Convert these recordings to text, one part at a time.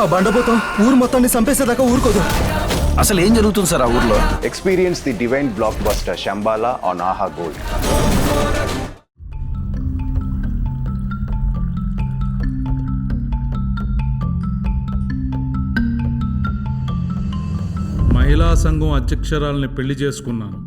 ఆ బండపోతాం ఊరు మొత్తాన్ని చంపేసేదాకా ఊరుకోదు. అసలు ఏం జరుగుతుంది సార్ ఆ ఊర్లో? Experience the divine blockbuster Shambhala on Aha Gold. మహిళా సంఘం అధ్యక్షురాల్ని పెళ్లి చేసుకున్నాను.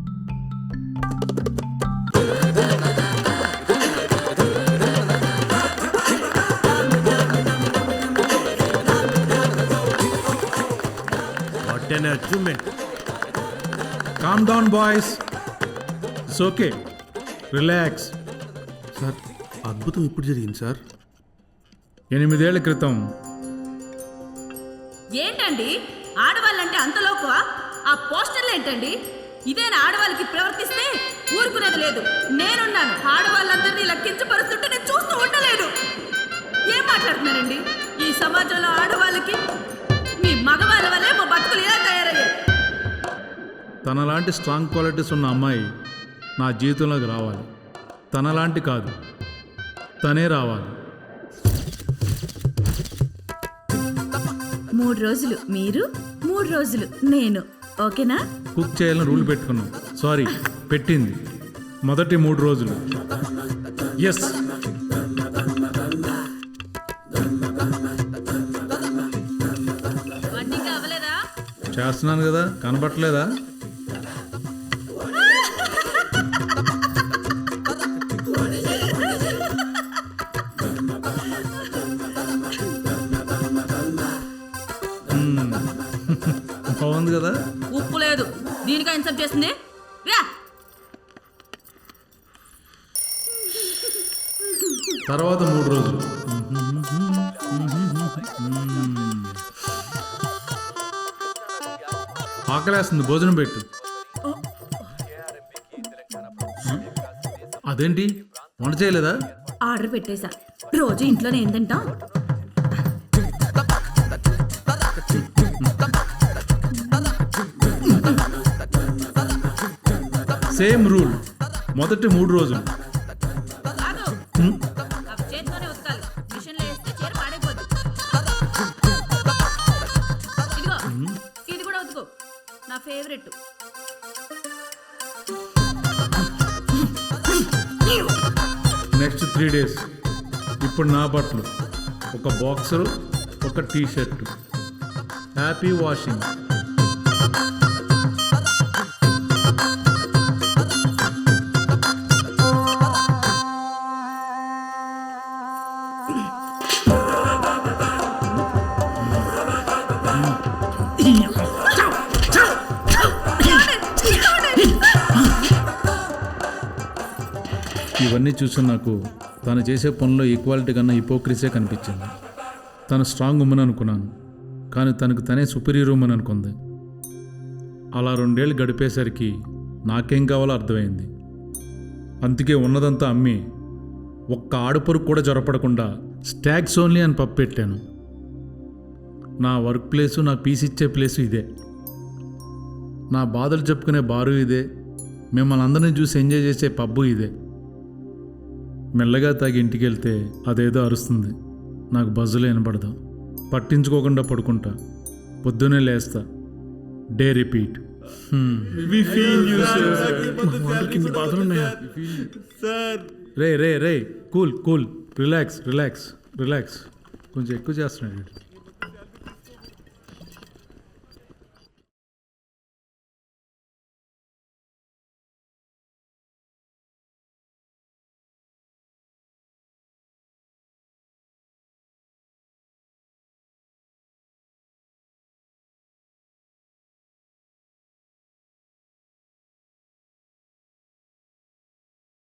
Calm down boys, it's okay, relax. Sir అద్భుతం ఇప్పుడు జరిగింది సార్. 8 ఏళ్ల క్రితం ఏంటండి ఆడవాళ్ళంటే అంత లోకువా? ఆ పోస్టర్లు ఏంటండి? ఇదేనా ఆడవాళ్ళకి ప్రవర్తిస్తే ఊరుకునేది లేదు. నేనున్నాను. ఆడవాళ్ళందరినీ ఇలా కించపరుస్తుంటే నేను చూస్తూ ఉండలేదు. ఏం మాట్లాడుతున్నారండి? ఈ సమాజంలో ఆడవాళ్ళకి మీ మగవాళ్ళ వల్లే మా బతుకులు ఇలా తయారయ్యాయి. తనలాంటి స్ట్రాంగ్ క్వాలిటీస్ ఉన్న అమ్మాయి నా జీవితంలోకి రావాలి. తనలాంటి కాదు, తనే రావాలి. 3 రోజులు మీరు, 3 రోజులు నేను, ఓకేనా? కుక్ చేయాలని రూల్ పెట్టుకున్నాం. సారీ, పెట్టింది. మొదటి 3 రోజులు ఎస్. వడ్డీగా అవ్వలేదా? చేస్తున్నాను కదా, కనబట్టలేదా? బాగుంది కదా? ఉప్పు లేదు, దీనికా ఇన్సల్ట్ చేస్తుంది? రా. తర్వాత 3 రోజులు ఆకలేస్తుంది, భోజనం పెట్టు. అదేంటి వంట చేయలేదా? ఆర్డర్ పెట్టేశా. రోజు ఇంట్లోనే ఏం తింటాం? Same rule. మొదటి 3 రోజులు చేతితోనే ఉతకాలి. మిషన్లో వేస్తే చీర పాడైపోద్ది. ఇదిగో ఇది కూడా ఉతుకో, నా ఫేవరెట్. Next 3 days. ఇప్పుడు నా బట్టలు, ఒక బాక్సరు, ఒక టీ షర్టు. Happy washing. ఇవన్నీ చూసి నాకు తను చేసే పనిలో ఈక్వాలిటీ కన్నా హిపోక్రసీ కనిపించింది. తను స్ట్రాంగ్ ఉమ్మని అనుకున్నాను, కానీ తనకు తనే సుపీరియర్ ఉమ్మని అనుకుంది. అలా 2 ఏళ్ళు గడిపేసరికి నాకేం కావాలో అర్థమైంది. అందుకే ఉన్నదంతా అమ్మి ఒక్క ఆడుపరుకు కూడా జొరపడకుండా స్టాగ్స్ ఓన్లీ అని పప్పు పెట్టాను. నా వర్క్ ప్లేసు, నాకు పీస్ ఇచ్చే ప్లేసు ఇదే. నా బాధలు చెప్పుకునే బారు ఇదే. మిమ్మల్ని అందరినీ చూసి ఎంజాయ్ చేసే పబ్బు ఇదే. మెల్లగా తాగి ఇంటికి వెళ్తే అదేదో అరుస్తుంది. నాకు బజ్జులు వినపడదు. పట్టించుకోకుండా పడుకుంటా. పొద్దునే లేస్తా. Day repeat. రే రే రే, cool cool, relax relax relax. కొంచెం ఎక్కువ చేస్తున్నాడు.